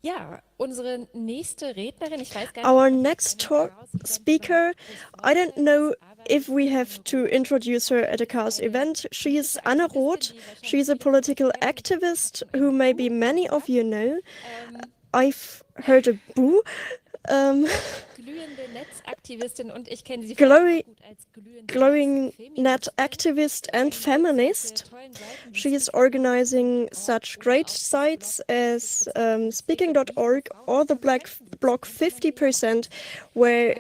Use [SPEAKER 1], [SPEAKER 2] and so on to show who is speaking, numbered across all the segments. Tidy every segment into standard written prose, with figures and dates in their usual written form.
[SPEAKER 1] Ja, unsere nächste Rednerin, ich weiß gar nicht,
[SPEAKER 2] Our
[SPEAKER 1] ob man
[SPEAKER 2] next
[SPEAKER 1] das kennen darf.
[SPEAKER 2] speaker, I don't know if we have to introduce her at a Chaos event. She is Anne Roth. She's a political activist who maybe many of you know. I've heard a boo.
[SPEAKER 1] Glühende Netzaktivistin und ich kenne sie vor allem
[SPEAKER 2] Glowing,
[SPEAKER 1] auch gut als glühende
[SPEAKER 2] glowing net
[SPEAKER 1] Netzfeministin.
[SPEAKER 2] activist and feminist. She is organizing such great sites as speaking.org or the blog 50%, where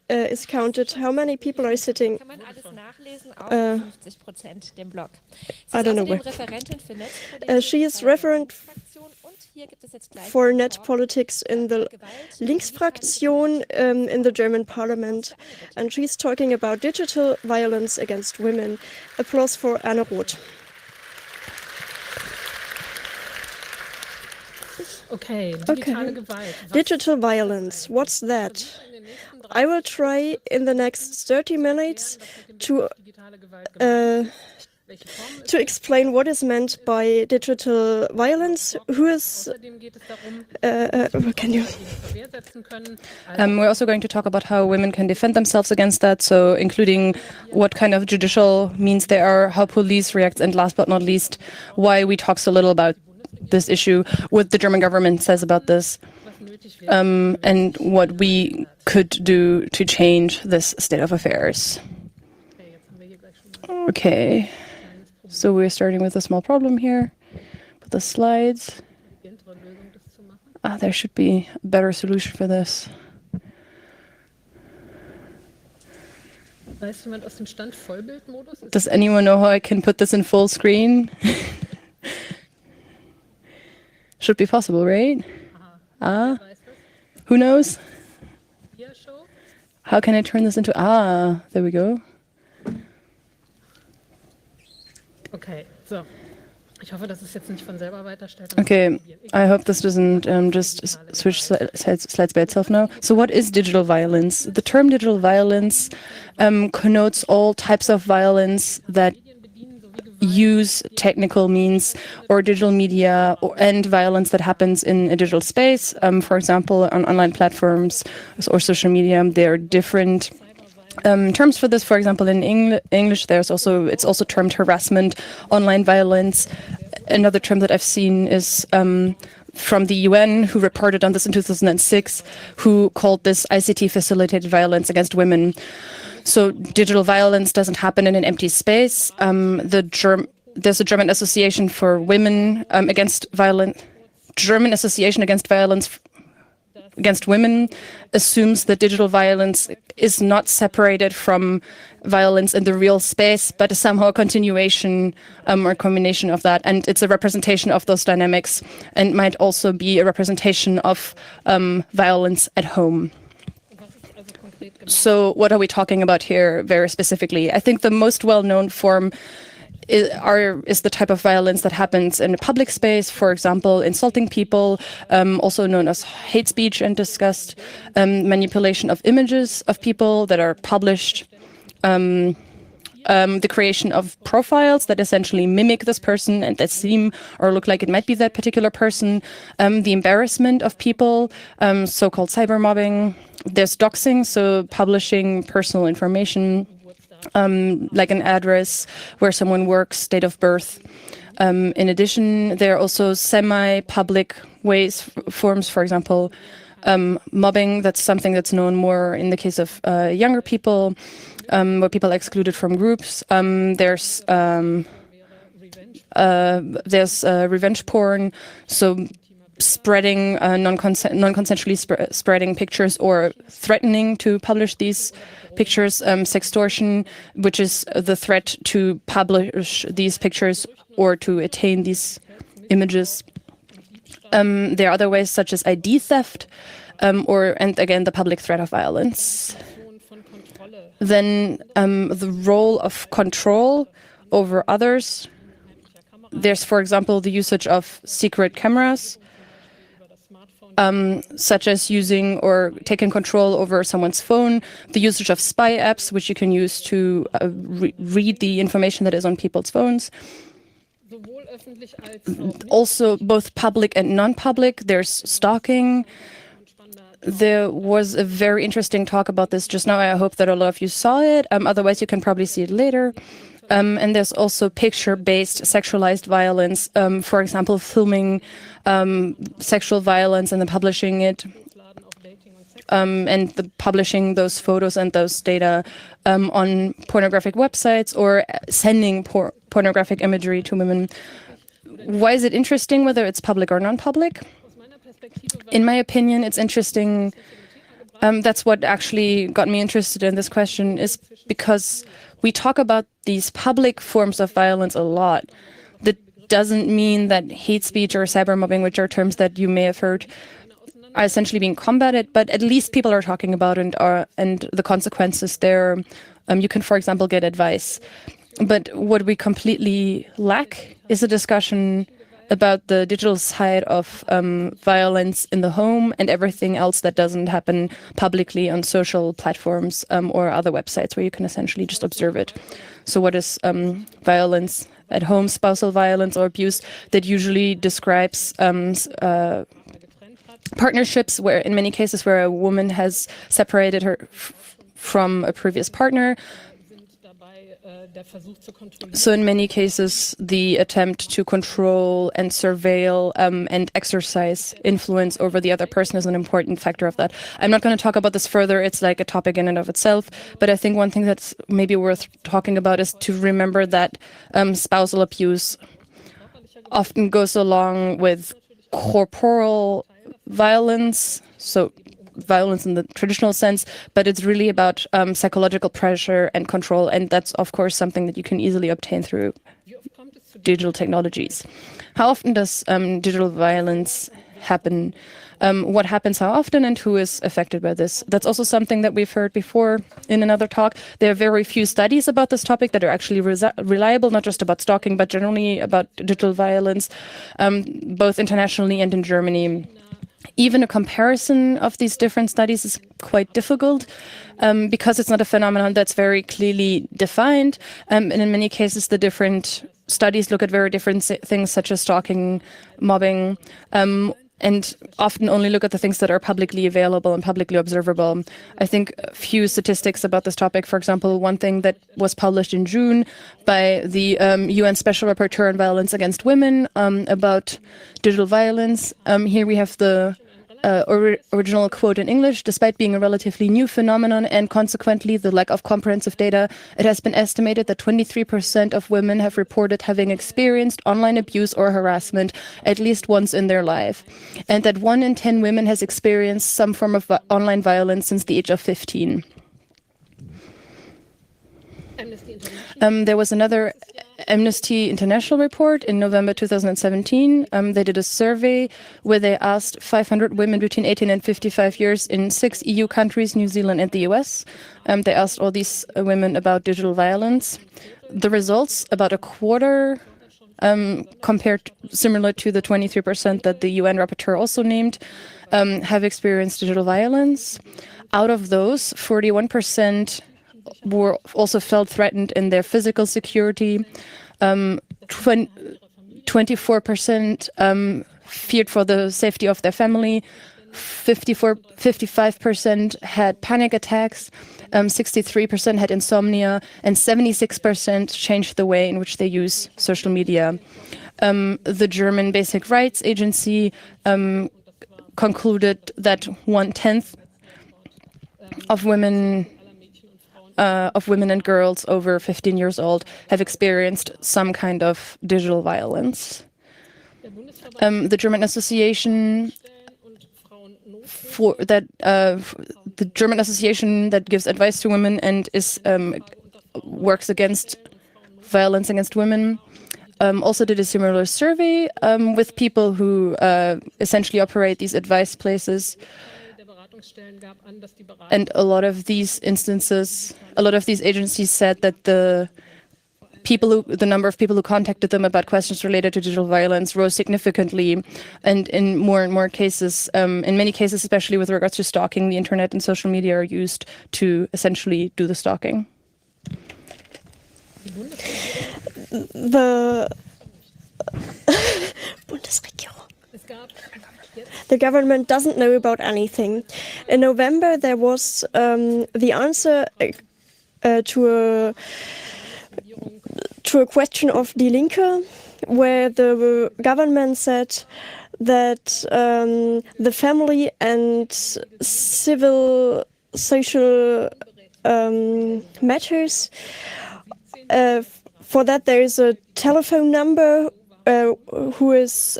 [SPEAKER 2] is counted how many people are sitting.
[SPEAKER 1] Kann man alles nachlesen auf 50% dem Blog. Sie
[SPEAKER 2] I
[SPEAKER 1] ist
[SPEAKER 2] don't know
[SPEAKER 1] außerdem
[SPEAKER 2] where.
[SPEAKER 1] Referentin für Netzpolitik
[SPEAKER 2] She is
[SPEAKER 1] bei der
[SPEAKER 2] referent
[SPEAKER 1] Linksfraktion und hier gibt es jetzt gleich
[SPEAKER 2] for
[SPEAKER 1] ein
[SPEAKER 2] net
[SPEAKER 1] Wort
[SPEAKER 2] politics in the
[SPEAKER 1] Gewalt,
[SPEAKER 2] Linksfraktion in the German parliament, and she's talking about digital violence against women. Applause for Anne Roth.
[SPEAKER 3] Okay, digitale Gewalt.
[SPEAKER 2] Digital violence, what's that? I will try in the next 30 minutes to explain what is meant by digital violence. Who is... can you...
[SPEAKER 4] We're also going to talk about how women can defend themselves against that, so including what kind of judicial means there are, how police reacts, and last but not least, why we talk so little about this issue, what the German government says about this, and what we could do to change this state of affairs. Okay, so we're starting with a small problem here with the slides. There should be a better solution for this. Does anyone know how I can put this in full screen? Should be possible, right? Who knows? How can I turn this into... there we go.
[SPEAKER 3] Okay, so. Ich hoffe, dass es jetzt nicht von selber weiterstellt.
[SPEAKER 4] Okay, I hope this doesn't just switch slides by itself now. So what is digital violence? The term digital violence connotes all types of violence that use technical means or digital media and violence that happens in a digital space. For example, on online platforms or social media, there are different terms for this. For example, in English, it's also termed harassment, online violence. Another term that I've seen is from the UN, who reported on this in 2006, who called this ICT-facilitated violence against women. So digital violence doesn't happen in an empty space. There's a German Association for Women Against Violence. German Association Against Violence Against Women assumes that digital violence is not separated from violence in the real space, but is somehow a continuation or combination of that. And it's a representation of those dynamics and might also be a representation of violence at home. So what are we talking about here very specifically? I think the most well-known form is the type of violence that happens in a public space, for example, insulting people, also known as hate speech and disgust, manipulation of images of people that are published, the creation of profiles that essentially mimic this person and that seem or look like it might be that particular person, the embarrassment of people, so-called cybermobbing. There's doxing, so publishing personal information, like an address, where someone works, date of birth. In addition, there are also semi-public forms, for example, mobbing. That's something that's known more in the case of younger people, where people are excluded from groups. There's revenge porn, so spreading non-consensually spreading pictures or threatening to publish these pictures. Sextortion, which is the threat to publish these pictures or to attain these images. There are other ways such as ID theft, and again the public threat of violence. Then the role of control over others. There's, for example, the usage of secret cameras, such as using or taking control over someone's phone, the usage of spy apps, which you can use to read the information that is on people's phones. also both public and non-public. There's stalking. There was a very interesting talk about this just now. I hope that a lot of you saw it. Otherwise, you can probably see it later. And there's also picture-based sexualized violence, for example, filming sexual violence and then publishing it, and publishing those photos and those data on pornographic websites, or sending pornographic imagery to women. Why is it interesting whether it's public or non-public? In my opinion, it's interesting. That's what actually got me interested in this question, is because we talk about these public forms of violence a lot. That doesn't mean that hate speech or cybermobbing, which are terms that you may have heard, are essentially being combated, but at least people are talking about it and the consequences there. You can, for example, get advice. But what we completely lack is a discussion about the digital side of violence in the home and everything else that doesn't happen publicly on social platforms or other websites where you can essentially just observe it. So what is violence at home, spousal violence or abuse? That usually describes partnerships where, in many cases, where a woman has separated her from a previous partner. So in many cases, the attempt to control and surveil and exercise influence over the other person is an important factor of that. I'm not going to talk about this further. It's like a topic in and of itself. But I think one thing that's maybe worth talking about is to remember that spousal abuse often goes along with corporal violence, so violence in the traditional sense, but it's really about psychological pressure and control, and that's of course something that you can easily obtain through digital technologies. How often does digital violence happen? What happens how often, and who is affected by this? That's also something that we've heard before in another talk. There are very few studies about this topic that are actually reliable, not just about stalking, but generally about digital violence, both internationally and in Germany. Even a comparison of these different studies is quite difficult because it's not a phenomenon that's very clearly defined. And in many cases, the different studies look at very different things, such as stalking, mobbing, and often only look at the things that are publicly available and publicly observable. I think a few statistics about this topic. For example, one thing that was published in June by the UN Special Rapporteur on Violence Against Women about digital violence. Here we have the original quote in English. Despite being a relatively new phenomenon and consequently the lack of comprehensive data, it has been estimated that 23% of women have reported having experienced online abuse or harassment at least once in their life, and that 1 in 10 women has experienced some form of online violence since the age of 15. There was another Amnesty International report in November 2017. They did a survey where they asked 500 women between 18 and 55 years in 6 EU countries, New Zealand and the US. They asked all these women about digital violence. The results, about a quarter, compared similar to the 23% that the UN rapporteur also named, have experienced digital violence. Out of those, 41% were also felt threatened in their physical security. 24% feared for the safety of their family. 55% had panic attacks. 63% had insomnia, and 76% changed the way in which they use social media. The German Basic Rights Agency concluded that 1/10 of women and girls over 15 years old have experienced some kind of digital violence. The German Association that gives advice to women and works against violence against women also did a similar survey with people who essentially operate these advice places. And a lot of these agencies said that the number of people who contacted them about questions related to digital violence rose significantly, and in more and more cases, in many cases, especially with regards to stalking, the internet and social media are used to essentially do the stalking.
[SPEAKER 2] The government doesn't know about anything. In November, there was the answer to a question of Die Linke, where the government said that the family and civil social matters, for that there is a telephone number who's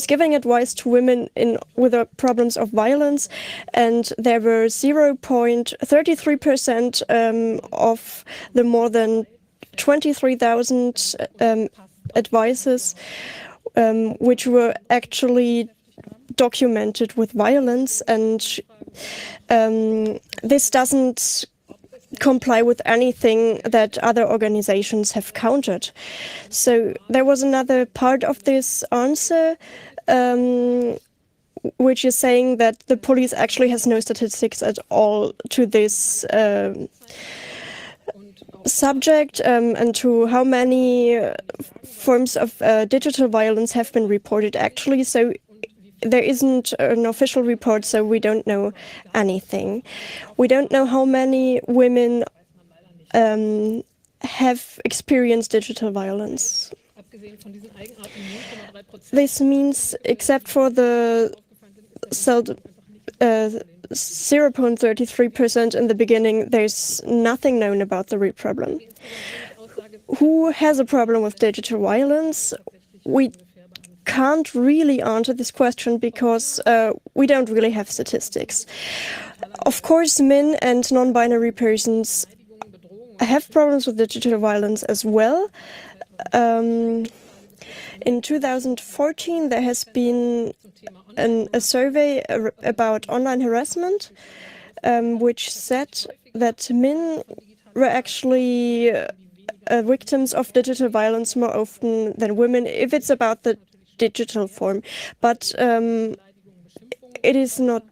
[SPEAKER 2] giving advice to women with problems of violence, and there were 0.33% of the more than 23,000 advices which were actually documented with violence, and this doesn't comply with anything that other organizations have countered. So there was another part of this answer which is saying that the police actually has no statistics at all to this subject and to how many forms of digital violence have been reported actually. So there isn't an official report, so we don't know anything. We don't know how many women have experienced digital violence. This means, except for the 0.33% in the beginning, there's nothing known about the real problem. Who has a problem with digital violence? We can't really answer this question because we don't really have statistics. Of course, men and non-binary persons have problems with digital violence as well. In 2014, there has been a survey about online harassment, which said that men were actually victims of digital violence more often than women, if it's about the digital form. But it is not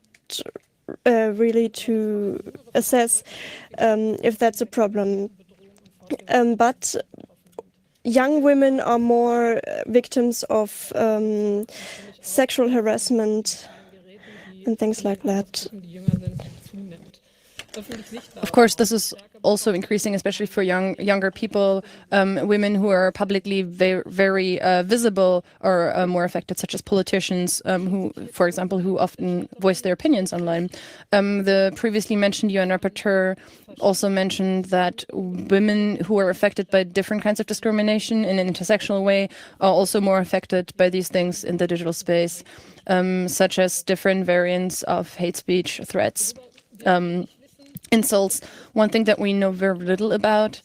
[SPEAKER 2] really to assess if that's a problem. But young women are more victims of sexual harassment and things like that.
[SPEAKER 4] Of course, this is also increasing, especially for younger people, women who are publicly very visible or more affected, such as politicians, who, for example, who often voice their opinions online. The previously mentioned UN rapporteur also mentioned that women who are affected by different kinds of discrimination in an intersectional way are also more affected by these things in the digital space, such as different variants of hate speech, threats, insults. One thing that we know very little about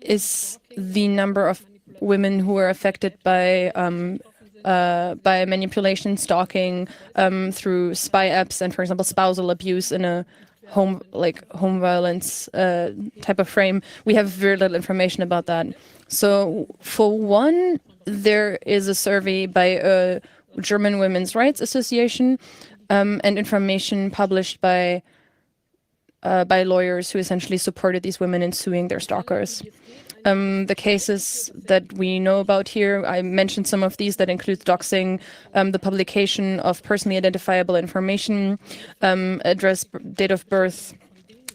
[SPEAKER 4] is the number of women who are affected by manipulation, stalking, through spy apps, and, for example, spousal abuse in a home violence type of frame. We have very little information about that. So, for one, there is a survey by a German Women's Rights Association and information published by lawyers who essentially supported these women in suing their stalkers. The cases that we know about here, I mentioned some of these, that includes doxing, the publication of personally identifiable information, address, date of birth,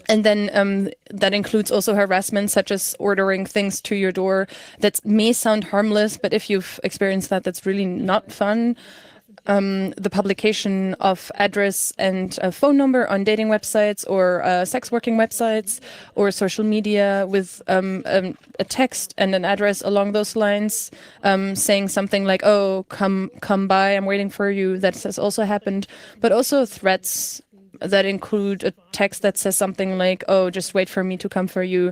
[SPEAKER 4] and then that includes also harassment, such as ordering things to your door that may sound harmless, but if you've experienced that, that's really not fun. The publication of address and a phone number on dating websites or sex working websites or social media with a text and an address along those lines, saying something like, "Oh, come by, I'm waiting for you." That has also happened, but also threats that include a text that says something like, "Oh, just wait for me to come for you."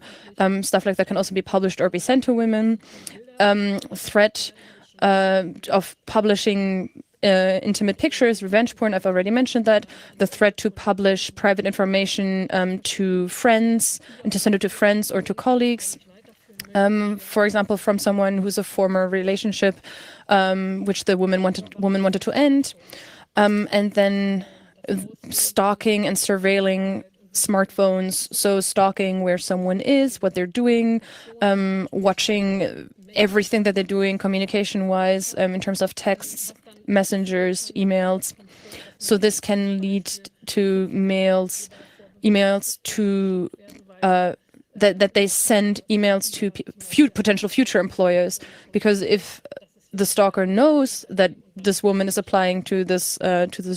[SPEAKER 4] Stuff like that can also be published or be sent to women. Threat of publishing intimate pictures, revenge porn, I've already mentioned that. The threat to publish private information to friends, and to send it to friends or to colleagues. For example, from someone who's a former relationship, which the woman wanted to end. And then stalking and surveilling smartphones. So stalking where someone is, what they're doing, watching everything that they're doing communication-wise, in terms of texts, messengers, emails. So this can lead to emails to that they send emails to potential future employers, because if the stalker knows that this woman is applying to this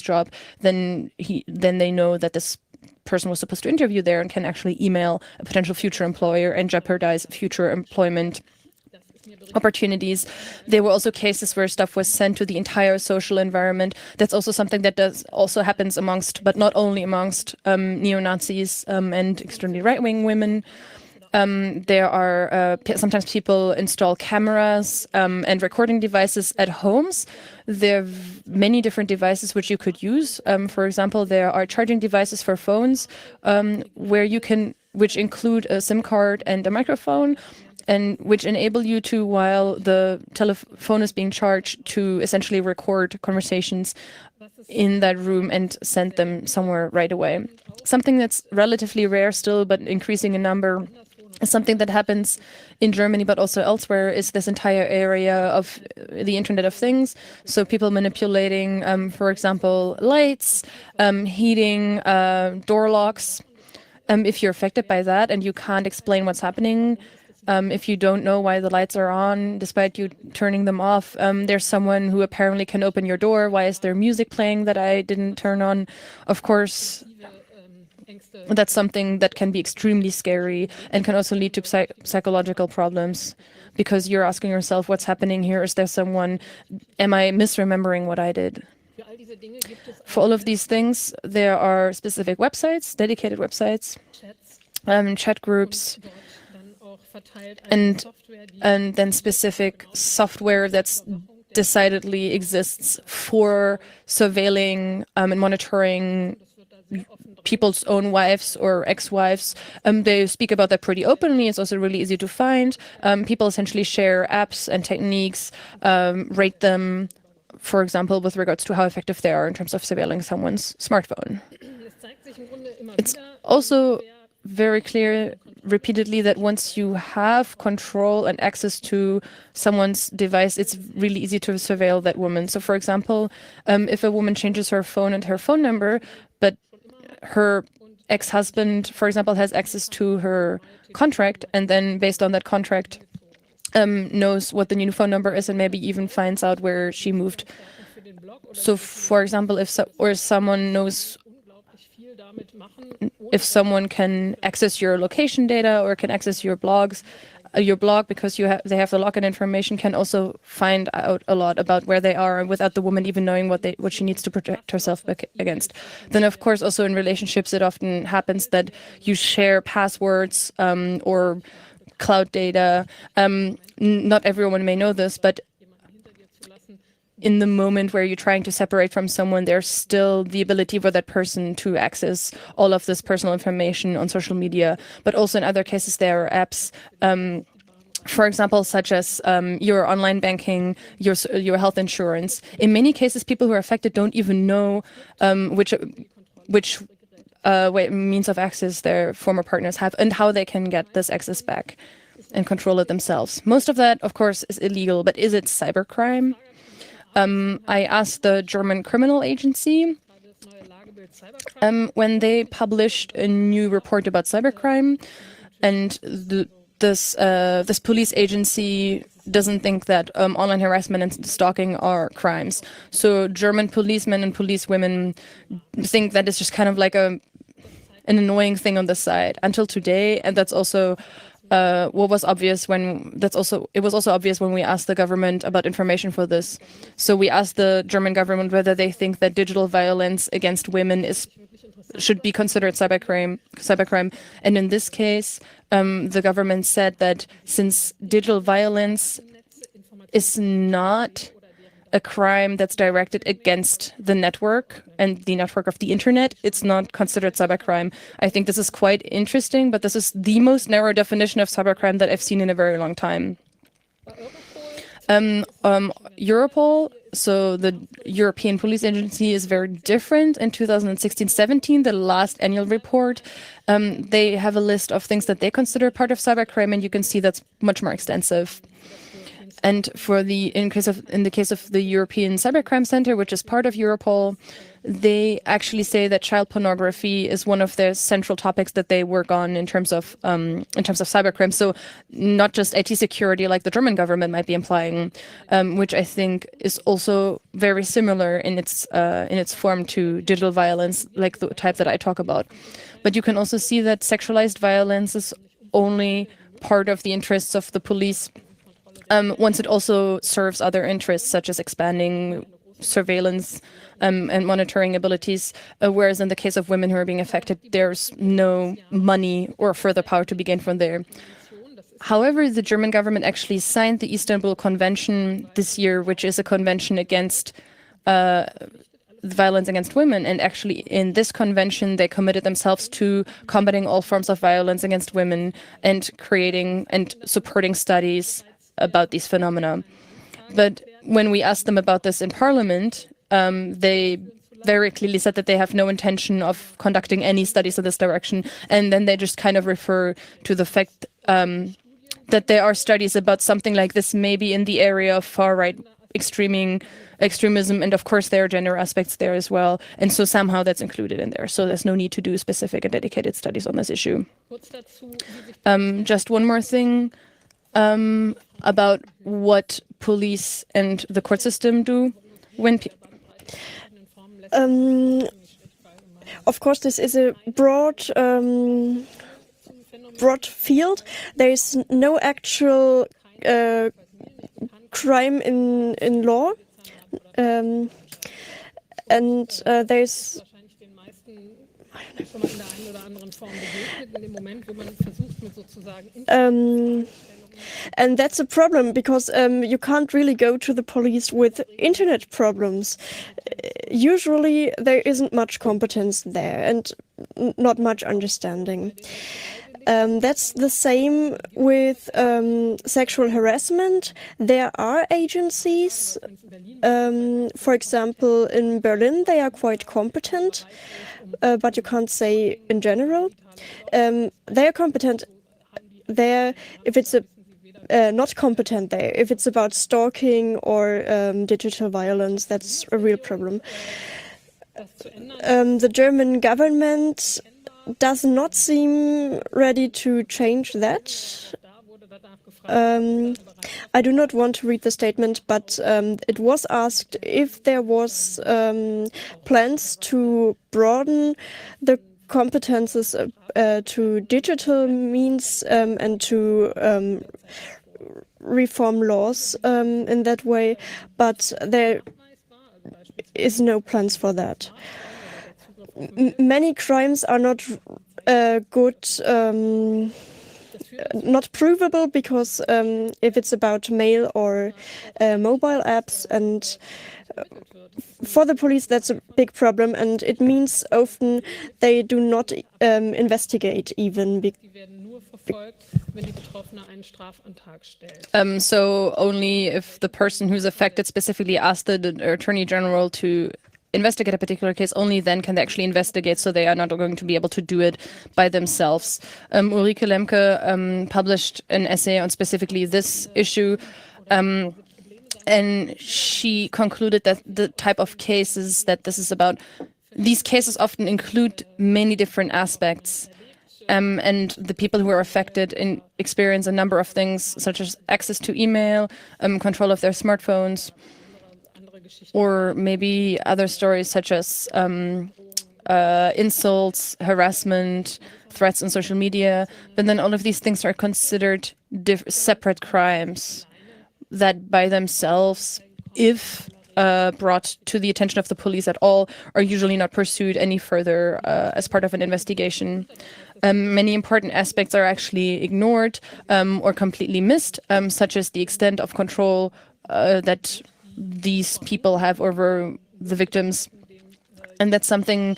[SPEAKER 4] job, then they know that this person was supposed to interview there and can actually email a potential future employer and jeopardize future employment opportunities. There were also cases where stuff was sent to the entire social environment. That's also something that also happens amongst, but not only amongst, neo-Nazis and extremely right-wing women. There are sometimes people install cameras and recording devices at homes. There are many different devices which you could use. For example, there are charging devices for phones which include a SIM card and a microphone, and which enable you to, while the telephone is being charged, to essentially record conversations in that room and send them somewhere right away. Something that's relatively rare still, but increasing in number, is something that happens in Germany, but also elsewhere, is this entire area of the Internet of Things. So people manipulating, for example, lights, heating, door locks. If you're affected by that and you can't explain what's happening, if you don't know why the lights are on, despite you turning them off, there's someone who apparently can open your door. Why is there music playing that I didn't turn on? Of course, that's something that can be extremely scary and can also lead to psychological problems, because you're asking yourself, what's happening here? Is there someone? Am I misremembering what I did? For all of these things, there are specific websites, dedicated websites, chat groups, and then specific software that's decidedly exists for surveilling and monitoring people's own wives or ex-wives. They speak about that pretty openly. It's also really easy to find. People essentially share apps and techniques, rate them, for example, with regards to how effective they are in terms of surveilling someone's smartphone. It's also very clear repeatedly that once you have control and access to someone's device, it's really easy to surveil that woman. So, for example, if a woman changes her phone and her phone number, but her ex-husband, for example, has access to her contract, and then based on that contract knows what the new phone number is and maybe even finds out where she moved. So, for example, if someone knows, if someone can access your location data or can access your blog because they have the login information, can also find out a lot about where they are without the woman even knowing what she needs to protect herself against. Then, of course, also in relationships, it often happens that you share passwords or cloud data. Not everyone may know this, but in the moment where you're trying to separate from someone, there's still the ability for that person to access all of this personal information on social media. But also in other cases, there are apps, for example, such as your online banking, your health insurance. In many cases, people who are affected don't even know which means of access their former partners have and how they can get this access back and control it themselves. Most of that, of course, is illegal, but is it cybercrime? I asked the German criminal agency when they published a new report about cybercrime, and this police agency doesn't think that online harassment and stalking are crimes. So German policemen and policewomen think that it's just kind of like an annoying thing on the side until today, and that's also it was also obvious when we asked the government about information for this. So we asked the German government whether they think that digital violence against women should be considered cybercrime. And in this case, the government said that since digital violence is not a crime that's directed against the network and the network of the internet, it's not considered cybercrime. I think this is quite interesting, but this is the most narrow definition of cybercrime that I've seen in a very long time. Europol, so the European Police Agency, is very different. In 2016-17, the last annual report, they have a list of things that they consider part of cybercrime, and you can see that's much more extensive. And in the case of the European Cybercrime Center, which is part of Europol, they actually say that child pornography is one of their central topics that they work on in terms of cybercrime. So not just IT security, like the German government might be implying, which I think is also very similar in its form to digital violence, like the type that I talk about. But you can also see that sexualized violence is only part of the interests of the police. Once it also serves other interests, such as expanding surveillance and monitoring abilities, whereas in the case of women who are being affected, there's no money or further power to be gained from there. However, the German government actually signed the Istanbul Convention this year, which is a convention against violence against women. And actually in this convention, they committed themselves to combating all forms of violence against women and creating and supporting studies about these phenomena. But when we asked them about this in Parliament, they very clearly said that they have no intention of conducting any studies in this direction. And then they just kind of refer to the fact that there are studies about something like this, maybe in the area of far-right extremism. And of course, there are gender aspects there as well. And so somehow that's included in there. So there's no need to do specific and dedicated studies on this issue. Just one more thing about what police and the court system do when of course, this is a broad field. There is no actual crime in law, and there's and that's a problem because you can't really go to the police with internet problems. Usually there isn't much competence there and not much understanding. That's the same with sexual harassment. There are agencies, for example, in Berlin, they are quite competent, but you can't say in general. They are competent there if it's not competent there. If it's about stalking or digital violence, that's a real problem. The German government does not seem ready to change that. I do not want to read the statement, but it was asked if there was plans to broaden the competences to digital means and to reform laws in that way, but there is no plans for that. Many crimes are not not provable because if it's about mail or mobile apps, and for the police that's a big problem, and it means often they do not investigate even. So only if the person who's affected specifically asked the Attorney General to investigate a particular case, only then can they actually investigate, so they are not going to be able to do it by themselves. Ulrike Lemke published an essay on specifically this issue, and she concluded that the type of cases that this is about, these cases often include many different aspects. And the people who are affected experience a number of things, such as access to email, control of their smartphones, or maybe other stories such as insults, harassment, threats on social media. But then all of these things are considered separate crimes that by themselves, if brought to the attention of the police at all, are usually not pursued any further as part of an investigation. Many important aspects are actually ignored or completely missed, such as the extent of control that these people have over the victims. And that's something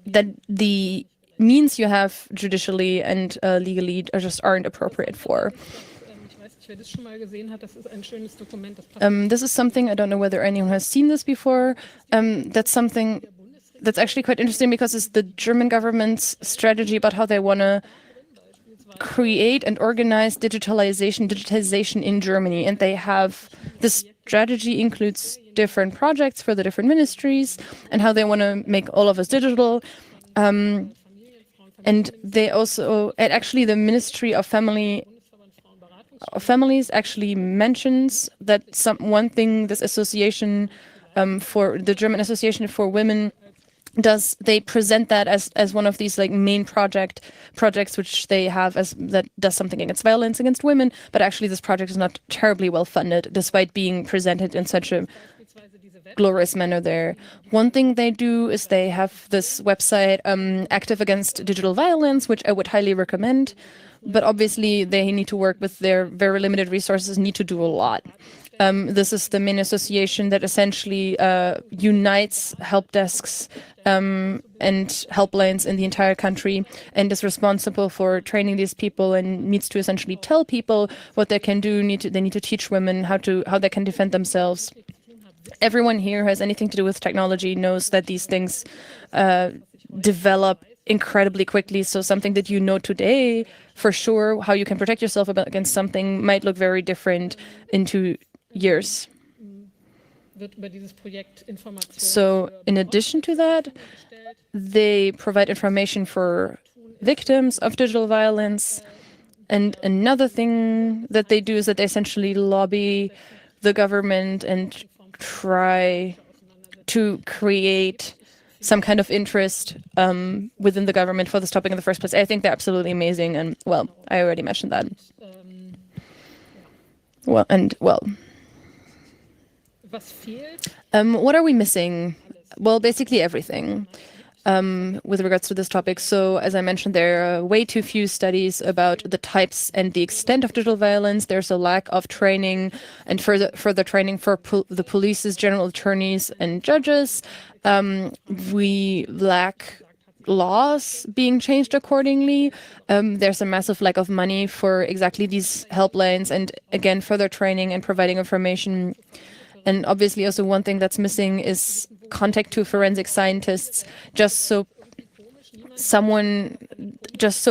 [SPEAKER 4] that the means you have judicially and legally just aren't appropriate for. This is something, I don't know whether anyone has seen this before. That's something that's actually quite interesting because it's the German government's strategy about how they want to create and organize digitization in Germany. And they have this strategy includes different projects for the different ministries and how they want to make all of us digital. And they also, and actually the Ministry of Families actually mentions that one thing this association for the German Association for Women does, they present that as one of these like main projects which they have as that does something against violence against women, but actually this project is not terribly well funded despite being presented in such a glorious manner there. One thing they do is they have this website Active Against Digital Violence, which I would highly recommend, but obviously they need to work with their very limited resources, need to do a lot. This is the main association that essentially unites help desks and helplines in the entire country and is responsible for training these people and needs to essentially tell people what they can do. They need to teach women how they can defend themselves. Everyone here who has anything to do with technology knows that these things develop incredibly quickly. So something that you know today, for sure, how you can protect yourself against something might look very different in 2 years. So in addition to that, they provide information for victims of digital violence. And another thing that they do is that they essentially lobby the government and try to create some kind of interest within the government for this topic in the first place. I think they're absolutely amazing. And well, I already mentioned that. What are we missing? Well, basically everything with regards to this topic. So as I mentioned, there are way too few studies about the types and the extent of digital violence. There's a lack of training and further training for the police's general attorneys and judges. We lack laws being changed accordingly. There's a massive lack of money for exactly these helplines and again, further training and providing information. And obviously also one thing that's missing is contact to forensic scientists, just so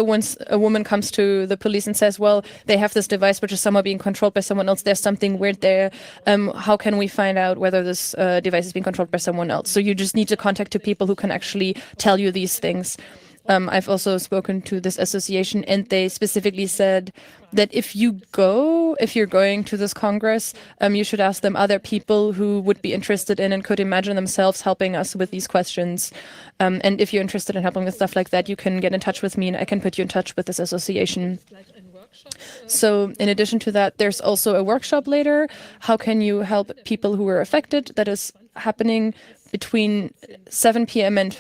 [SPEAKER 4] once a woman comes to the police and says, well, they have this device which is somehow being controlled by someone else, there's something weird there, how can we find out whether this device is being controlled by someone else? So you just need to contact to people who can actually tell you these things. I've also spoken to this association and they specifically said that if you're going to this Congress, you should ask them other people who would be interested in and could imagine themselves helping us with these questions. And if you're interested in helping with stuff like that, you can get in touch with me and I can put you in touch with this association. So in addition to that, there's also a workshop later. How can you help people who were affected? That is happening between 7 p.m. and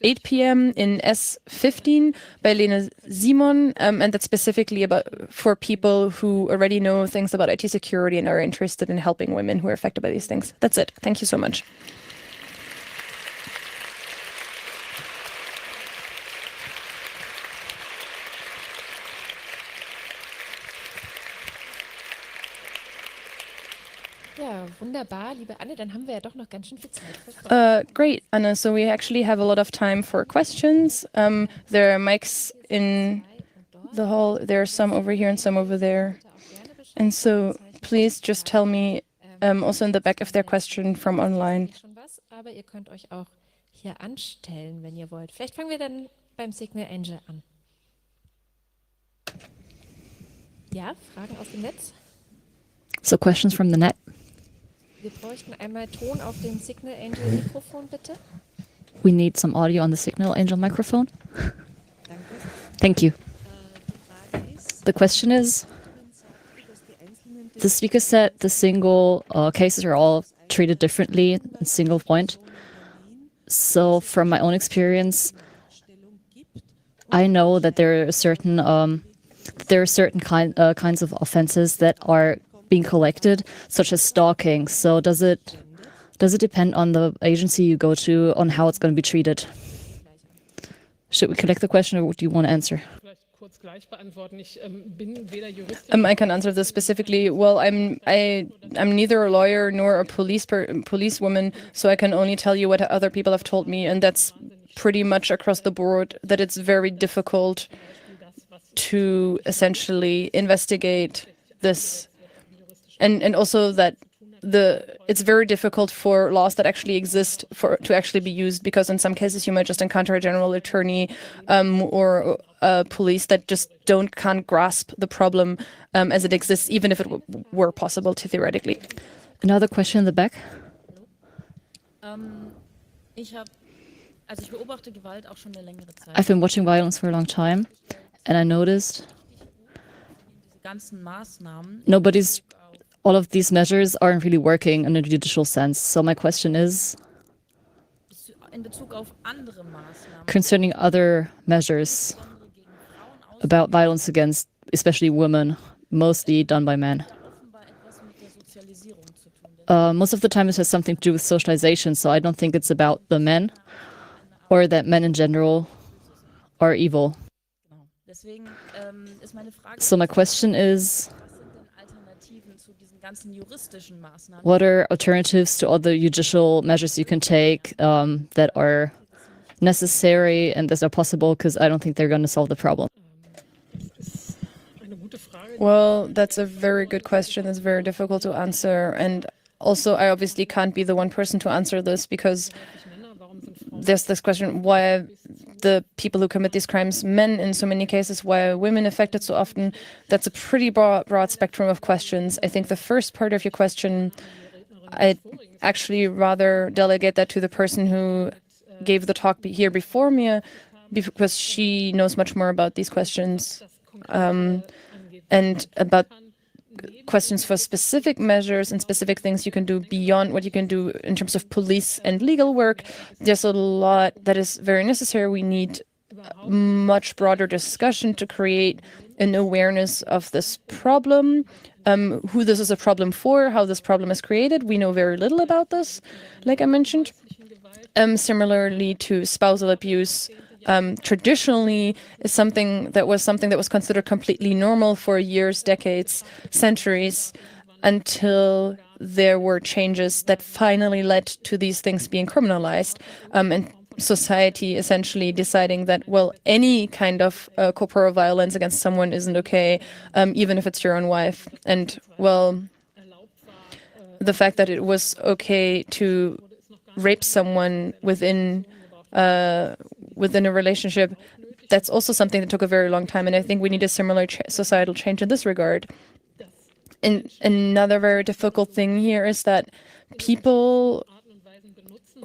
[SPEAKER 4] 8 p.m. in S15 by Lena Simon, and that's specifically for people who already know things about IT security and are interested in helping women who are affected by these things. That's it. Thank you so much.
[SPEAKER 1] Ja, wunderbar, liebe Anne, dann haben wir ja doch noch ganz schön viel Zeit.
[SPEAKER 4] Great, Anna. So we actually have a lot of time for questions. There are mics in the hall. There are some over here and some over there. And so please just tell me also in the back if there are questions from online.
[SPEAKER 1] Aber ihr könnt euch auch hier anstellen, wenn ihr wollt. Vielleicht fangen wir dann beim Signal Angel an. Ja, Fragen aus dem Netz?
[SPEAKER 5] So questions from the net.
[SPEAKER 1] Wir bräuchten einmal Ton auf dem Signal Angel Mikrofon, bitte.
[SPEAKER 5] We need some audio on the Signal Angel microphone.
[SPEAKER 1] Danke.
[SPEAKER 5] Thank you. The question is, the speaker said the single cases are all treated differently in single point. So from my own experience, I know that there are certain kinds of offenses that are being collected, such as stalking. So does it depend on the agency you go to on how it's going to be treated? Should we collect the question, or do you want to answer?
[SPEAKER 4] I can answer this specifically. Well, I'm neither a lawyer nor a policewoman, so I can only tell you what other people have told me, and that's pretty much across the board, that it's very difficult to essentially investigate this, and also that it's very difficult for laws that actually exist to actually be used, because in some cases you might just encounter a general attorney or police that just can't grasp the problem as it exists, even if it were possible to theoretically.
[SPEAKER 5] Another question in the back. I've been watching violence for a long time, and I noticed all of these measures aren't really working in a judicial sense. So my question is, concerning other measures about violence against especially women, mostly done by men. Most of the time it has something to do with socialization, so I don't think it's about the men or that men in general are evil. So my question is, what are alternatives to all the judicial measures you can take that are necessary and that are possible? Because I don't think they're going to solve the problem.
[SPEAKER 4] Well, that's a very good question. It's very difficult to answer. And also, I obviously can't be the one person to answer this, because there's this question, why are the people who commit these crimes men in so many cases? Why are women affected so often? That's a pretty broad spectrum of questions. I think the first part of your question, I'd actually rather delegate that to the person who gave the talk here before me, because she knows much more about these questions and about questions for specific measures and specific things you can do beyond what you can do in terms of police and legal work. There's a lot that is very necessary. We need much broader discussion to create an awareness of this problem, who this is a problem for, how this problem is created. We know very little about this, like I mentioned. Similarly to spousal abuse, traditionally is something that was considered completely normal for years, decades, centuries, until there were changes that finally led to these things being criminalized, and society essentially deciding that, well, any kind of corporal violence against someone isn't okay, even if it's your own wife. And, well, the fact that it was okay to rape someone within a relationship, that's also something that took a very long time, and I think we need a similar societal change in this regard. And another very difficult thing here is that people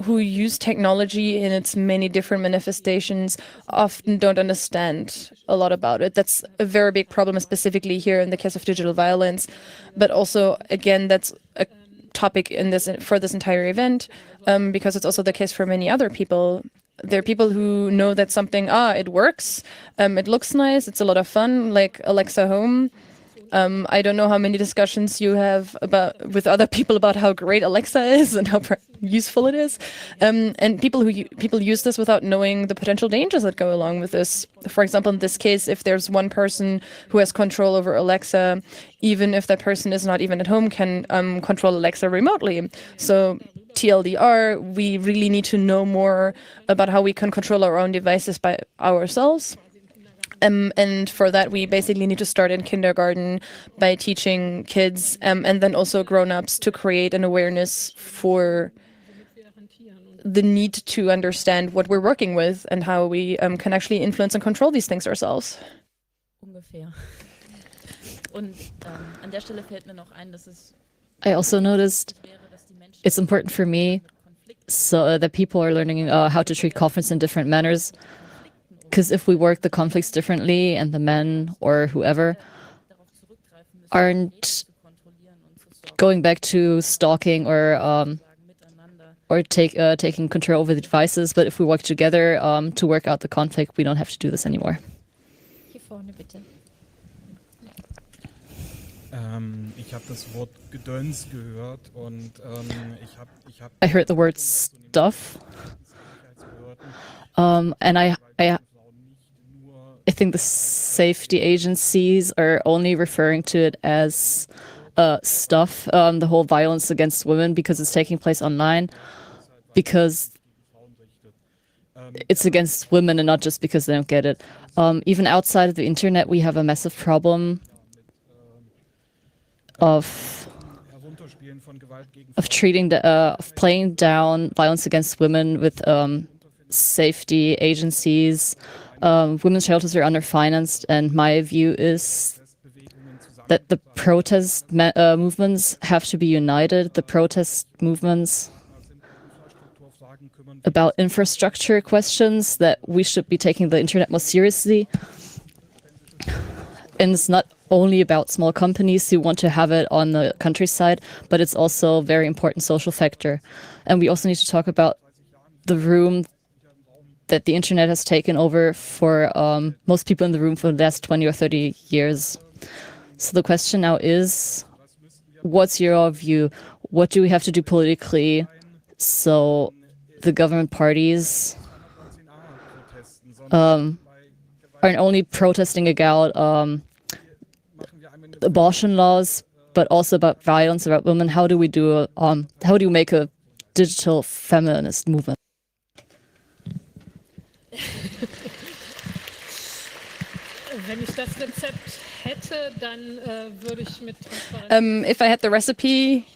[SPEAKER 4] who use technology in its many different manifestations often don't understand a lot about it. That's a very big problem, specifically here in the case of digital violence, but also, again, that's a topic for this entire event, because it's also the case for many other people. There are people who know that something, it works, it looks nice, it's a lot of fun, like Alexa Home. I don't know how many discussions you have with other people about how great Alexa is and how useful it is. And people use this without knowing the potential dangers that go along with this. For example, in this case, if there's one person who has control over Alexa, even if that person is not even at home, can control Alexa remotely. So TLDR, we really need to know more about how we can control our own devices by ourselves. And for that, we basically need to start in kindergarten by teaching kids and then also grown-ups to create an awareness for the need to understand what we're working with and how we can actually influence and control these things ourselves.
[SPEAKER 5] I also noticed it's important for me so that people are learning how to treat conflicts in different manners. Because if we work the conflicts differently and the men or whoever aren't going back to stalking or taking control over the devices, but if we work together to work out the conflict, we don't have to do this anymore.
[SPEAKER 1] Hier vorne bitte.
[SPEAKER 6] Ich habe das Wort Gedöns gehört und
[SPEAKER 5] I heard the word stuff, and I think the safety agencies are only referring to it as stuff, the whole violence against women, because it's taking place online, because it's against women and not just because they don't get it. Even outside of the internet, we have a massive problem of treating of playing down violence against women with safety agencies. Women's shelters are underfinanced, and my view is that the protest movements have to be united. The protest movements about infrastructure questions, that we should be taking the internet more seriously. And it's not only about small companies who want to have it on the countryside, but it's also a very important social factor. And we also need to talk about the room that the internet has taken over for most people in the room for the last 20 or 30 years. So the question now is, what's your view? What do we have to do politically so the government parties aren't only protesting about abortion laws, but also about violence about women? How do we do? How do you make a digital feminist movement?
[SPEAKER 3] Wenn ich das Rezept hätte, dann würde ich mit Transparenz.
[SPEAKER 4] If I had the recipe,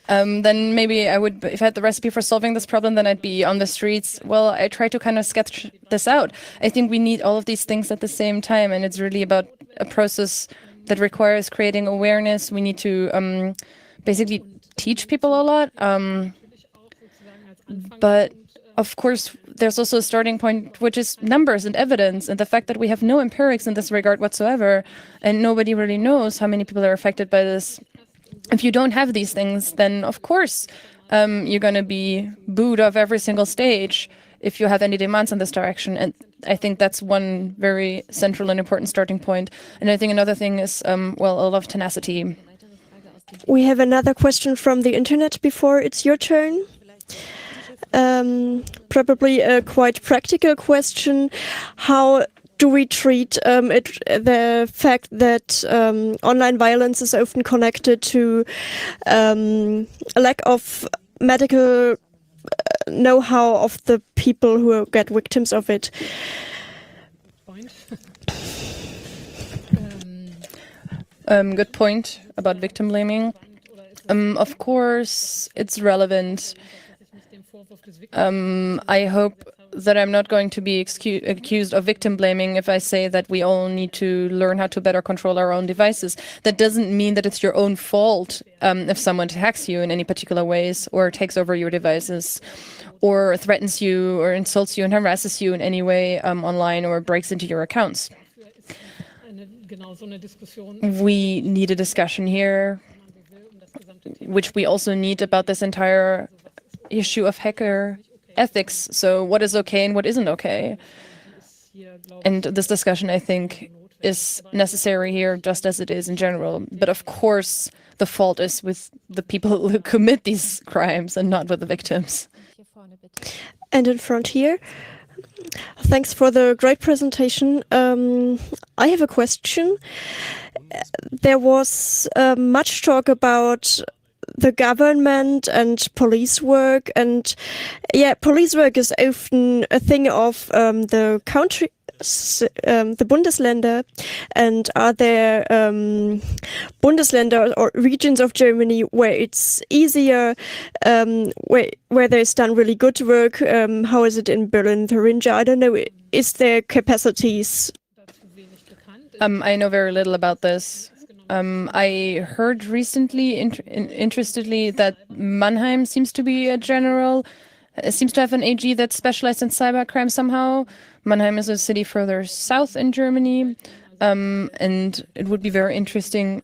[SPEAKER 4] then maybe I would, if I had the recipe for solving this problem, then I'd be on the streets. Well, I try to kind of sketch this out. I think we need all of these things at the same time, and it's really about a process that requires creating awareness. We need to basically teach people a lot. But of course, there's also a starting point, which is numbers and evidence, and the fact that we have no empirics in this regard whatsoever, and nobody really knows how many people are affected by this. If you don't have these things, then of course you're going to be booed off every single stage if you have any demands in this direction. And I think that's one very central and important starting point. And I think another thing is, well, a lot of tenacity.
[SPEAKER 2] We have another question from the internet before it's your turn. Probably a quite practical question. How do we treat the fact that online violence is often connected to a lack of medical know-how of the people who get victims of it?
[SPEAKER 4] Good point about victim blaming. Of course, it's relevant. I hope that I'm not going to be accused of victim blaming if I say that we all need to learn how to better control our own devices. That doesn't mean that it's your own fault if someone hacks you in any particular ways or takes over your devices or threatens you or insults you and harasses you in any way online or breaks into your accounts. We need a discussion here, which we also need about this entire issue of hacker ethics. So what is okay and what isn't okay? And this discussion, I think, is necessary here just as it is in general. But of course, the fault is with the people who commit these crimes and not with the victims.
[SPEAKER 2] And in front here. Thanks for the great presentation. I have a question. There was much talk about the government and police work, and yeah, police work is often a thing of the country, the Bundesländer. And are there Bundesländer or regions of Germany where it's easier, where there's done really good work? How is it in Berlin, Thuringia? I don't know. Is there capacities?
[SPEAKER 4] I know very little about this. I heard recently, interestedly, that Mannheim seems to be seems to have an AG that's specialized in cybercrime somehow. Mannheim is a city further south in Germany, and it would be very interesting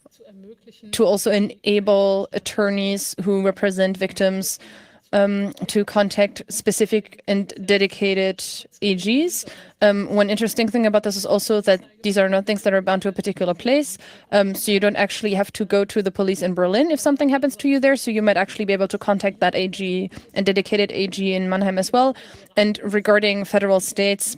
[SPEAKER 4] to also enable attorneys who represent victims to contact specific and dedicated AGs. One interesting thing about this is also that these are not things that are bound to a particular place. So you don't actually have to go to the police in Berlin if something happens to you there. So you might actually be able to contact that AG and dedicated AG in Mannheim as well. And regarding federal states,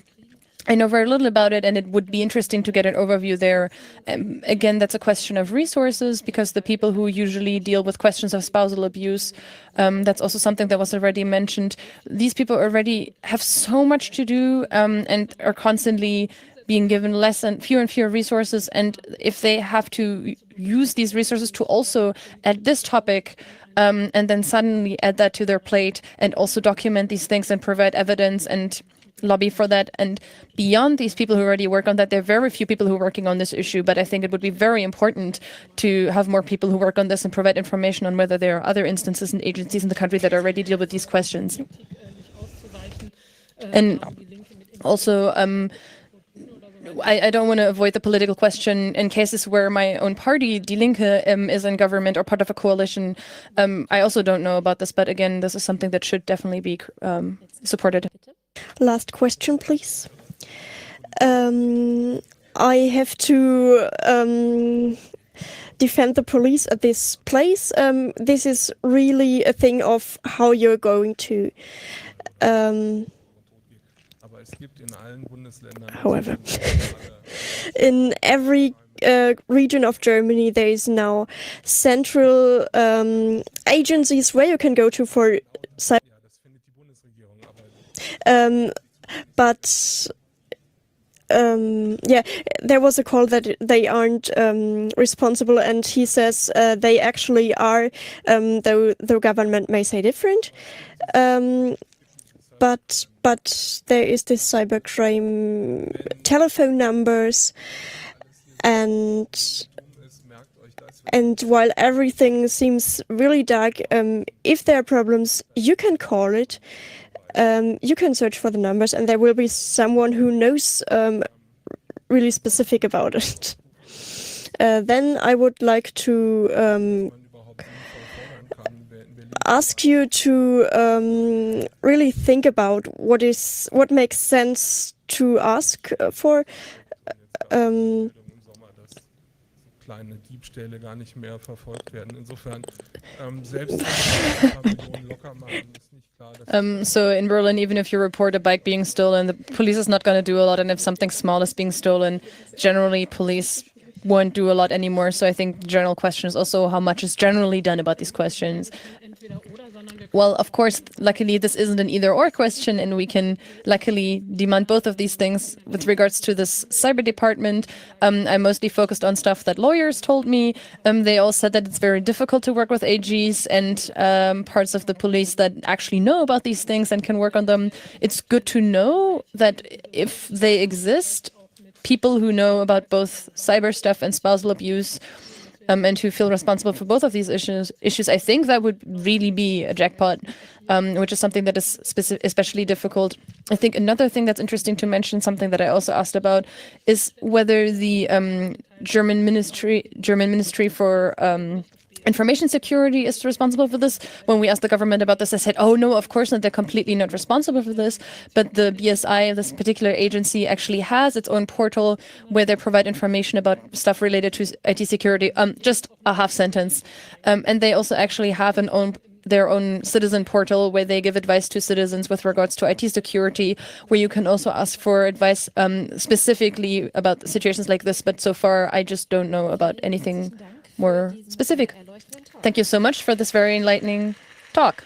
[SPEAKER 4] I know very little about it, and it would be interesting to get an overview there. Again, that's a question of resources, because the people who usually deal with questions of spousal abuse, that's also something that was already mentioned. These people already have so much to do and are constantly being given and fewer resources. And if they have to use these resources to also add this topic, and then suddenly add that to their plate and also document these things and provide evidence and lobby for that. And beyond these people who already work on that, there are very few people who are working on this issue, but I think it would be very important to have more people who work on this and provide information on whether there are other instances and agencies in the country that already deal with these questions. And also, I don't want to avoid the political question. In cases where my own party, Die Linke, is in government or part of a coalition, I also don't know about this, but again, this is something that should definitely be supported.
[SPEAKER 2] Last question, please. I have to defend the police at this place. This is really a thing of how you're going to. However, in every region of Germany, there is now central agencies where you can go to for cyber. But yeah, there was a call that they aren't responsible, and he says they actually are, though the government may say different. But there is this cybercrime telephone numbers, and while everything seems really dark, if there are problems, you can call it. You can search for the numbers, and there will be someone who knows really specific about it. Then I would like to ask you to really think about what makes sense to ask for.
[SPEAKER 7] Kleine Diebstähle gar nicht mehr verfolgt werden. Insofern
[SPEAKER 4] so in Berlin, even if you report a bike being stolen, the police is not going to do a lot, and if something small is being stolen, generally police won't do a lot anymore. So I think the general question is also how much is generally done about these questions. Well, of course, luckily this isn't an either-or question, and we can luckily demand both of these things. With regards to this cyber department, I mostly focused on stuff that lawyers told me. They all said that it's very difficult to work with AGs and parts of the police that actually know about these things and can work on them. It's good to know that if they exist, people who know about both cyber stuff and spousal abuse, and who feel responsible for both of these issues, I think that would really be a jackpot, which is something that is especially difficult. I think another thing that's interesting to mention, something that I also asked about, is whether the German Ministry for Information Security is responsible for this. When we asked the government about this, I said, oh no, of course not, they're completely not responsible for this. But the BSI, this particular agency, actually has its own portal where they provide information about stuff related to IT security. Just a half sentence. And they also actually have their own citizen portal where they give advice to citizens with regards to IT security, where you can also ask for advice specifically about situations like this. But so far, I just don't know about anything more specific. Thank you so much for this very enlightening talk.